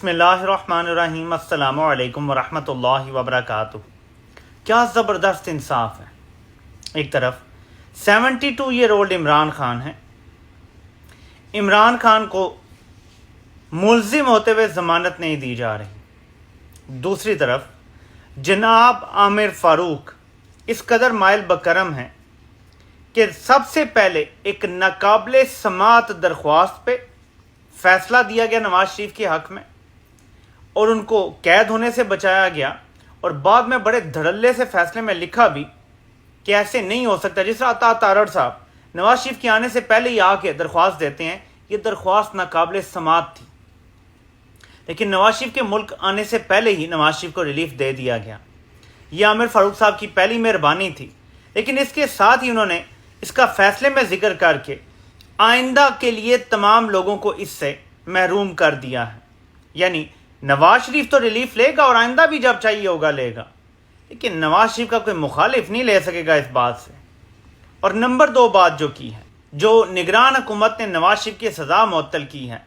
بسم اللہ الرحمن الرحیم۔ السلام علیکم ورحمۃ اللہ وبرکاتہ۔ کیا زبردست انصاف ہے۔ ایک طرف 72 ایئر اولڈ عمران خان ہے، عمران خان کو ملزم ہوتے ہوئے ضمانت نہیں دی جا رہی، دوسری طرف جناب عامر فاروق اس قدر مائل بکرم ہیں کہ سب سے پہلے ایک ناقابل سماعت درخواست پہ فیصلہ دیا گیا نواز شریف کے حق میں اور ان کو قید ہونے سے بچایا گیا، اور بعد میں بڑے دھڑلے سے فیصلے میں لکھا بھی کہ ایسے نہیں ہو سکتا۔ جس طرح عطا تارڑ صاحب نواز شریف کے آنے سے پہلے ہی آ کے درخواست دیتے ہیں، یہ درخواست ناقابل سماعت تھی، لیکن نواز شریف کے ملک آنے سے پہلے ہی نواز شریف کو ریلیف دے دیا گیا۔ یہ عامر فاروق صاحب کی پہلی مہربانی تھی، لیکن اس کے ساتھ ہی انہوں نے اس کا فیصلے میں ذکر کر کے آئندہ کے لیے تمام لوگوں کو اس سے محروم کر دیا ہے۔ یعنی نواز شریف تو ریلیف لے گا اور آئندہ بھی جب چاہیے ہوگا لے گا، لیکن نواز شریف کا کوئی مخالف نہیں لے سکے گا اس بات سے۔ اور نمبر 2 بات جو کی ہے، جو نگران حکومت نے نواز شریف کی سزا معطل کی ہے،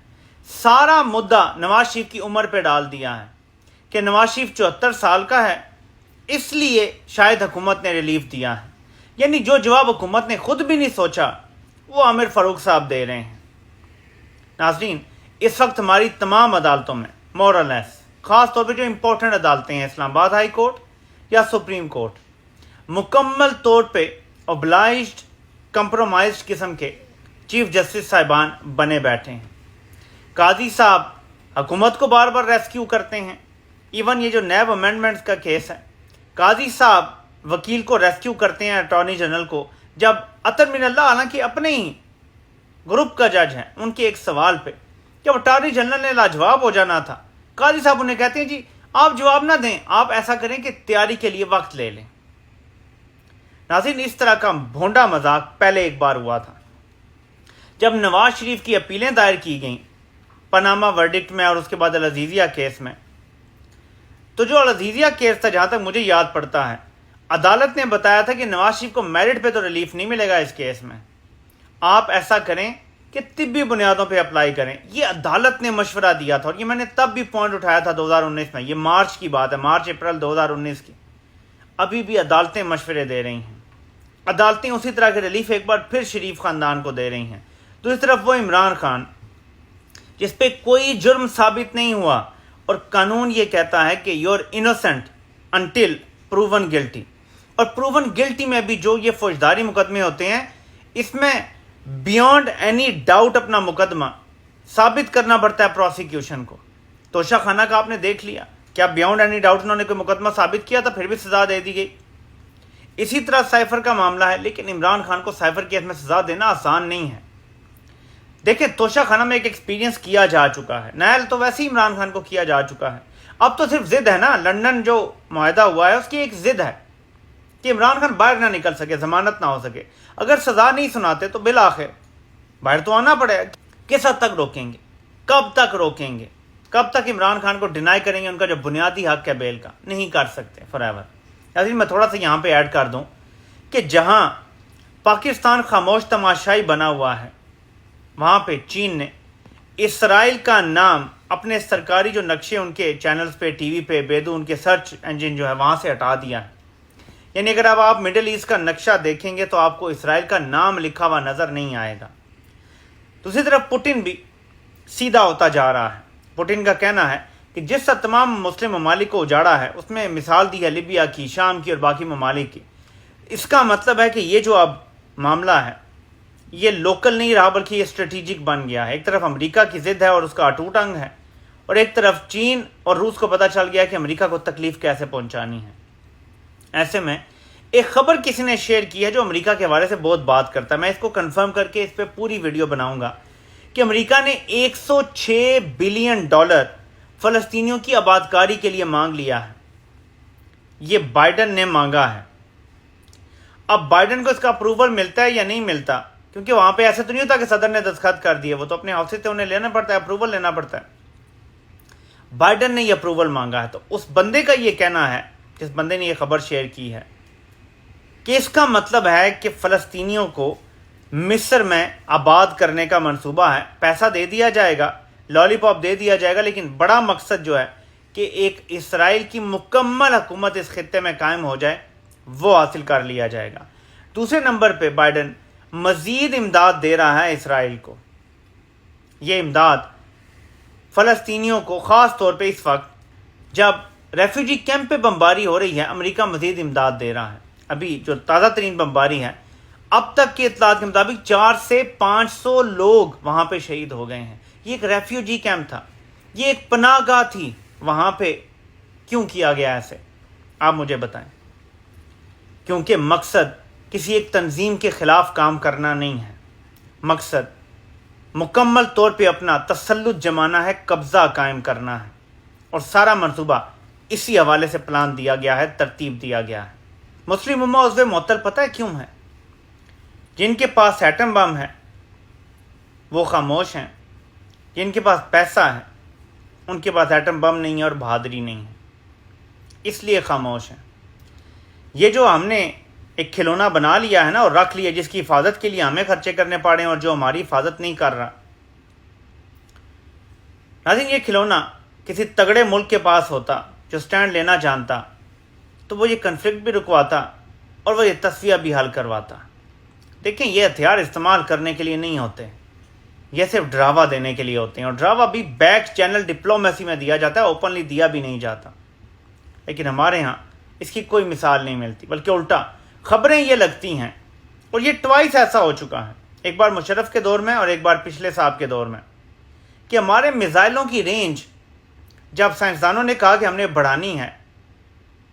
سارا مدعا نواز شریف کی عمر پہ ڈال دیا ہے کہ نواز شریف 74 سال کا ہے، اس لیے شاید حکومت نے ریلیف دیا ہے۔ یعنی جو جواب حکومت نے خود بھی نہیں سوچا وہ عامر فاروق صاحب دے رہے ہیں۔ ناظرین، اس وقت ہماری تمام عدالتوں میں مور اور لیس، خاص طور پہ جو امپورٹنٹ عدالتیں ہیں، اسلام آباد ہائی کورٹ یا سپریم کورٹ، مکمل طور پہ اوبلائزڈ کمپرومائزڈ قسم کے چیف جسٹس صاحبان بنے بیٹھے ہیں۔ قاضی صاحب حکومت کو بار بار ریسکیو کرتے ہیں، ایون یہ جو نیب امینڈمنٹس کا کیس ہے، قاضی صاحب وکیل کو ریسکیو کرتے ہیں، اٹارنی جنرل کو، جب عطر من اللہ حالانکہ اپنے ہی گروپ کا جج ہے، ان کے ایک سوال پہ جب اٹارنی جنرل نے لاجواب ہو جانا تھا، قاضی صاحب انہیں کہتے ہیں جی آپ جواب نہ دیں، آپ ایسا کریں کہ تیاری کے لیے وقت لے لیں۔ ناظرین، اس طرح کا بھونڈا مذاق پہلے ایک بار ہوا تھا جب نواز شریف کی اپیلیں دائر کی گئیں پاناما ورڈکٹ میں اور اس کے بعد العزیزیہ کیس میں۔ تو جو العزیزیہ کیس تھا، جہاں تک مجھے یاد پڑتا ہے، عدالت نے بتایا تھا کہ نواز شریف کو میرٹ پہ تو ریلیف نہیں ملے گا اس کیس میں، آپ ایسا کریں کہ طبی بنیادوں پہ اپلائی کریں۔ یہ عدالت نے مشورہ دیا تھا، اور یہ میں نے تب بھی پوائنٹ اٹھایا تھا 2019 میں، یہ مارچ کی بات ہے، مارچ اپریل 2019 کی۔ ابھی بھی عدالتیں مشورے دے رہی ہیں، عدالتیں اسی طرح کے ریلیف ایک بار پھر شریف خاندان کو دے رہی ہیں۔ دوسری طرف وہ عمران خان جس پہ کوئی جرم ثابت نہیں ہوا، اور قانون یہ کہتا ہے کہ یور انوسنٹ انٹل پروون گلٹی، اور پروون گلٹی میں بھی جو یہ فوجداری مقدمے ہوتے ہیں، اس میں بیونڈ اینی ڈاؤٹ اپنا مقدمہ ثابت کرنا پڑتا ہے پروسیکیوشن کو۔ توشہ خانہ کا آپ نے دیکھ لیا، کیا بیونڈ اینی ڈاؤٹ انہوں نے کوئی مقدمہ ثابت کیا تھا، پھر بھی سزا دے دی گئی۔ اسی طرح سائفر کا معاملہ ہے، لیکن عمران خان کو سائفر کیس میں سزا دینا آسان نہیں ہے۔ دیکھیں، توشہ خانہ میں ایک ایکسپیرینس کیا جا چکا ہے، نیل تو ویسے ہی عمران خان کو کیا جا چکا ہے، اب تو صرف ضد ہے نا، لندن جو معاہدہ ہوا ہے اس کی ایک ضد ہے کہ عمران خان باہر نہ نکل سکے، ضمانت نہ ہو سکے۔ اگر سزا نہیں سناتے تو بالآخر باہر تو آنا پڑے گا۔ کس حد تک روکیں گے، کب تک روکیں گے، کب تک عمران خان کو ڈینائی کریں گے ان کا جو بنیادی حق ہے بیل کا؟ نہیں کر سکتے فار ایور۔ یعنی میں تھوڑا سا یہاں پہ ایڈ کر دوں کہ جہاں پاکستان خاموش تماشائی بنا ہوا ہے، وہاں پہ چین نے اسرائیل کا نام اپنے سرکاری جو نقشے ان کے چینلز پہ، ٹی وی پہ، بیدو ان کے سرچ انجن جو ہے وہاں سے ہٹا دیا ہے۔ یعنی اگر اب آپ مڈل ایسٹ کا نقشہ دیکھیں گے تو آپ کو اسرائیل کا نام لکھا ہوا نظر نہیں آئے گا۔ دوسری طرف پوٹن بھی سیدھا ہوتا جا رہا ہے۔ پوٹن کا کہنا ہے کہ جس طرح تمام مسلم ممالک کو اجاڑا ہے، اس میں مثال دی ہے لیبیا کی، شام کی اور باقی ممالک کی۔ اس کا مطلب ہے کہ یہ جو اب معاملہ ہے یہ لوکل نہیں رہا بلکہ یہ اسٹریٹجک بن گیا ہے۔ ایک طرف امریکہ کی ضد ہے اور اس کا اٹوٹ انگ ہے، اور ایک طرف چین اور روس کو پتہ چل گیا کہ امریکہ کو تکلیف کیسے پہنچانی ہے۔ ایسے میں ایک خبر کسی نے شیئر کی ہے جو امریکہ کے حوالے سے بہت بات کرتا ہے، میں اس کو کنفرم کر کے اس پہ پوری ویڈیو بناؤں گا، کہ امریکہ نے $106 بلین فلسطینیوں کی آبادکاری کے لیے مانگ لیا ہے۔ یہ بائیڈن نے مانگا ہے۔ اب بائیڈن کو اس کا اپروول ملتا ہے یا نہیں ملتا، کیونکہ وہاں پہ ایسا تو نہیں ہوتا کہ صدر نے دستخط کر دیے، وہ تو اپنے آفس سے انہیں لینا پڑتا ہے، اپروول لینا پڑتا ہے۔ بائیڈن نے یہ اپروول مانگا ہے، تو اس بندے کا یہ کہنا ہے، جس بندے نے یہ خبر شیئر کی ہے، کہ اس کا مطلب ہے کہ فلسطینیوں کو مصر میں آباد کرنے کا منصوبہ ہے، پیسہ دے دیا جائے گا، لالی پاپ دے دیا جائے گا، لیکن بڑا مقصد جو ہے کہ ایک اسرائیل کی مکمل حکومت اس خطے میں قائم ہو جائے، وہ حاصل کر لیا جائے گا۔ دوسرے نمبر پہ بائیڈن مزید امداد دے رہا ہے اسرائیل کو۔ یہ امداد فلسطینیوں کو، خاص طور پہ اس وقت جب ریفیوجی کیمپ پہ بمباری ہو رہی ہے، امریکہ مزید امداد دے رہا ہے۔ ابھی جو تازہ ترین بمباری ہے، اب تک کی اطلاعات کے مطابق 400 سے 500 لوگ وہاں پہ شہید ہو گئے ہیں۔ یہ ایک ریفیوجی کیمپ تھا، یہ ایک پناہ گاہ تھی، وہاں پہ کیوں کیا گیا ایسے؟ آپ مجھے بتائیں۔ کیونکہ مقصد کسی ایک تنظیم کے خلاف کام کرنا نہیں ہے، مقصد مکمل طور پہ اپنا تسلط جمانا ہے، قبضہ قائم کرنا ہے، اور سارا منصوبہ اسی حوالے سے پلان دیا گیا ہے، ترتیب دیا گیا ہے۔ مسلم امہ عضو معطل پتہ ہے کیوں ہے؟ جن کے پاس ایٹم بم ہے وہ خاموش ہیں، جن کے پاس پیسہ ہے ان کے پاس ایٹم بم نہیں ہے اور بہادری نہیں ہے، اس لیے خاموش ہیں۔ یہ جو ہم نے ایک کھلونا بنا لیا ہے نا اور رکھ لیا، جس کی حفاظت کے لیے ہمیں خرچے کرنے پڑے ہیں اور جو ہماری حفاظت نہیں کر رہا، ناظرین یہ کھلونا کسی تگڑے ملک کے پاس ہوتا جو سٹینڈ لینا جانتا، تو وہ یہ کنفلکٹ بھی رکواتا اور وہ یہ تصفیہ بھی حل کرواتا۔ دیکھیں یہ ہتھیار استعمال کرنے کے لیے نہیں ہوتے، یہ صرف ڈراوا دینے کے لیے ہوتے ہیں، اور ڈراوا بھی بیک چینل ڈپلومیسی میں دیا جاتا ہے، اوپنلی دیا بھی نہیں جاتا۔ لیکن ہمارے ہاں اس کی کوئی مثال نہیں ملتی، بلکہ الٹا خبریں یہ لگتی ہیں، اور یہ ٹوائس ایسا ہو چکا ہے، ایک بار مشرف کے دور میں اور ایک بار پچھلے صاحب کے دور میں، کہ ہمارے میزائلوں کی رینج جب سائنسدانوں نے کہا کہ ہم نے بڑھانی ہے،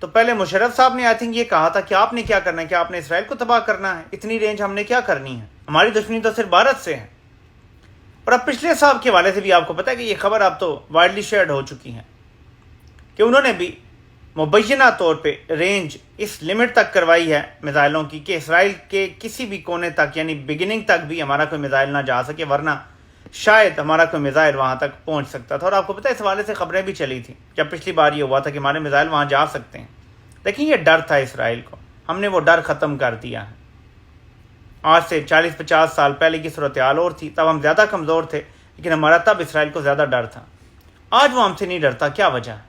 تو پہلے مشرف صاحب نے آئی تھنک یہ کہا تھا کہ آپ نے کیا کرنا ہے، کہ آپ نے اسرائیل کو تباہ کرنا ہے، اتنی رینج ہم نے کیا کرنی ہے، ہماری دشمنی تو صرف بھارت سے ہے۔ اور اب پچھلے صاحب کے حوالے سے بھی آپ کو پتہ ہے کہ یہ خبر اب تو وائڈلی شیئرڈ ہو چکی ہے کہ انہوں نے بھی مبینہ طور پہ رینج اس لمٹ تک کروائی ہے میزائلوں کی کہ اسرائیل کے کسی بھی کونے تک، یعنی بگننگ تک بھی ہمارا کوئی میزائل نہ جا سکے، ورنہ شاید ہمارا کوئی میزائل وہاں تک پہنچ سکتا تھا۔ اور آپ کو پتہ ہے اس حوالے سے خبریں بھی چلی تھیں جب پچھلی بار یہ ہوا تھا کہ ہمارے میزائل وہاں جا سکتے ہیں۔ لیکن یہ ڈر تھا اسرائیل کو، ہم نے وہ ڈر ختم کر دیا ہے۔ آج سے 40-50 سال پہلے کی صورتحال اور تھی، تب ہم زیادہ کمزور تھے، لیکن ہمارا تب اسرائیل کو زیادہ ڈر تھا۔ آج وہ ہم سے نہیں ڈرتا، کیا وجہ ہے؟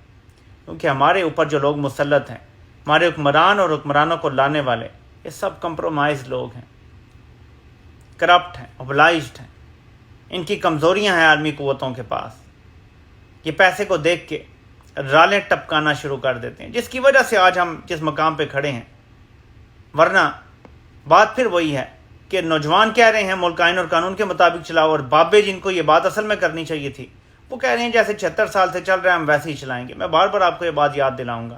کیونکہ ہمارے اوپر جو لوگ مسلط ہیں، ہمارے حکمران اور حکمرانوں کو لانے والے، یہ سب کمپرومائز لوگ ہیں، کرپٹ ہیں، اوبلائزڈ ہیں، ان کی کمزوریاں ہیں عالمی قوتوں کے پاس۔ یہ پیسے کو دیکھ کے رالیں ٹپکانا شروع کر دیتے ہیں، جس کی وجہ سے آج ہم جس مقام پہ کھڑے ہیں۔ ورنہ بات پھر وہی ہے کہ نوجوان کہہ رہے ہیں ملک آئین اور قانون کے مطابق چلاؤ، اور بابے جن کو یہ بات اصل میں کرنی چاہیے تھی، وہ کہہ رہے ہیں جیسے 76 سال سے چل رہا ہے ہم ویسے ہی چلائیں گے۔ میں بار بار آپ کو یہ بات یاد دلاؤں گا